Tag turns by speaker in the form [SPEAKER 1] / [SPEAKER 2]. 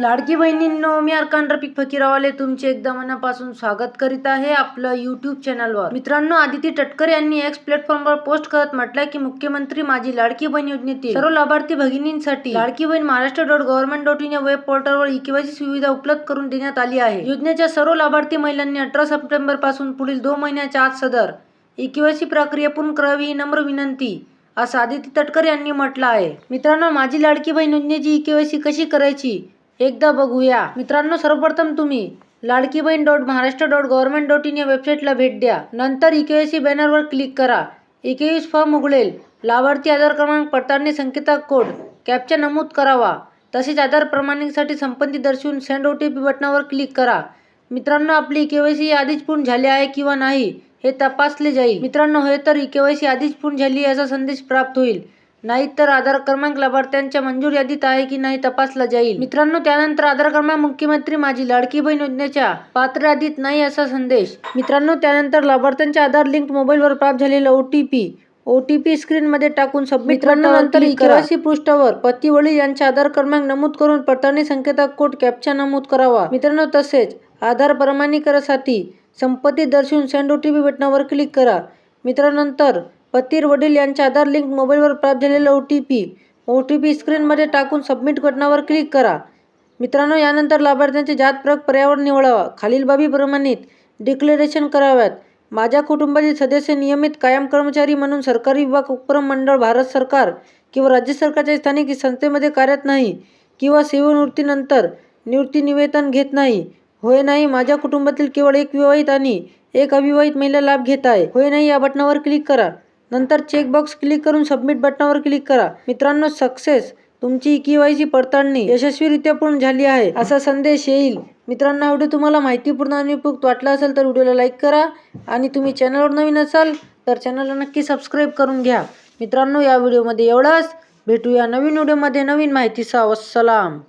[SPEAKER 1] लाडकी बहिणींनो, मी अर्कान रफिक फकीरवाले तुमचे एकदा मनापासून स्वागत करीत आहे आपलं यूट्यूब चॅनलवर। मित्रांनो, आदिती तटकर यांनी एक्स प्लॅटफॉर्मवर पोस्ट करत म्हटलं की मुख्यमंत्री माझी लाडकी बहीण योजनेतील सर्व लाभार्थी भगिनींसाठी लाडकी बहीण महाराष्ट्र.गव्हर्नमेंट.in या वेब पोर्टलवर ई-केवायसी सुविधा उपलब्ध करून देण्यात आली आहे। योजनेच्या सर्व लाभार्थी महिलांनी 18 सप्टेंबर पासून पुढील 2 महिन्याच्या आत सदर ई-केवायसी प्रक्रिया पूर्ण करावी ही नम्र विनंती, असं आदिती तटकर यांनी म्हटलं आहे। मित्रांनो, माझी लाडकी बहीण योजनेची ई-केवायसी कशी करायची एकदा बघूया। मित्रांनो, सर्वप्रथम तुम्ही लाडकीबहीण.महाराष्ट्र.गव्हर्नमेंट.in या वेबसाईटला भेट द्या। नंतर ई-केवायसी बॅनरवर क्लिक करा। ई-केवायसी फॉर्म उघडेल। लाभार्थी आधार क्रमांक, पडताळणी संकेतांक कोड, कॅप्चा नमूद करावा। तसेच आधार प्रमाणितीसाठी संपत्ती दर्शवून सेंड OTP बटनावर क्लिक करा। मित्रांनो, आपली ई-केवायसी आधीच पूर्ण झाली आहे किंवा नाही हे तपासले जाईल। मित्रांनो, होय तर ई-केवायसी आधीच पूर्ण झाली याचा संदेश प्राप्त होईल, नाही तर आधार क्रमांक लाभार्थ्यांच्या मंजूर यादीत आहे की नाही तपासला जाईल। मित्रांनो, त्यानंतर आधार क्रमांक मुख्यमंत्री माझी लाडकी बहीण योजनेच्या पात्र यादीत नाही असा संदेश। मित्रांनो, त्यानंतर लाभार्थ्यांच्या आधार लिंक मोबाईलवर प्राप्त झालेला OTP स्क्रीनमध्ये टाकून सबमिट नंतर ई-केवायसी पृष्ठावर पती वडील यांचे आधार क्रमांक नमूद करून पडताळणी संकेतांक कोड, कॅप्चा नमूद करावा। मित्रांनो, तसेच आधार प्रमाणीकरणासाठी संपत्ती दर्शवून सेंड OTP बटनावर क्लिक करा। मित्रांनो, नंतर पती वडील यांचे आधार लिंक मोबाईलवर प्राप्त झालेला OTP स्क्रीनमध्ये टाकून सबमिट बटनावर क्लिक करा। मित्रांनो, यानंतर लाभार्थ्यांचे जात प्रक पर्यावरण निवडावा। खालील बाबी प्रमाणित डिक्लेरेशन कराव्यात। माझ्या कुटुंबातील सदस्य नियमित कायम कर्मचारी म्हणून सरकारी विभाग, उपक्रम, मंडळ, भारत सरकार किंवा राज्य सरकारच्या स्थानिक संस्थेमध्ये कार्यरत नाही किंवा सेवानिवृत्तीनंतर निवृत्ती निवेदन घेत नाही। होय नाही, माझ्या कुटुंबातील केवळ एक विवाहित आणि एक अविवाहित महिला लाभ घेत आहे। होय नाही या बटनावर क्लिक करा। नंतर चेकबॉक्स क्लिक करून सबमिट बटनावर क्लिक करा। मित्रांनो, सक्सेस, तुमची ई-केवायसी पडताळणी यशस्वीरित्या पूर्ण झाली आहे असा संदेश येईल। मित्रांनो, हा व्हिडिओ तुम्हाला माहितीपूर्ण आणि उपयुक्त वाटला असेल तर व्हिडिओला लाईक करा आणि तुम्ही चॅनलवर नवीन असाल तर चॅनलला नक्की सबस्क्राईब करून घ्या। मित्रांनो, या व्हिडिओमध्ये एवढंच। भेटूया नवीन व्हिडिओमध्ये नवीन माहितीसह। वस्सलाम।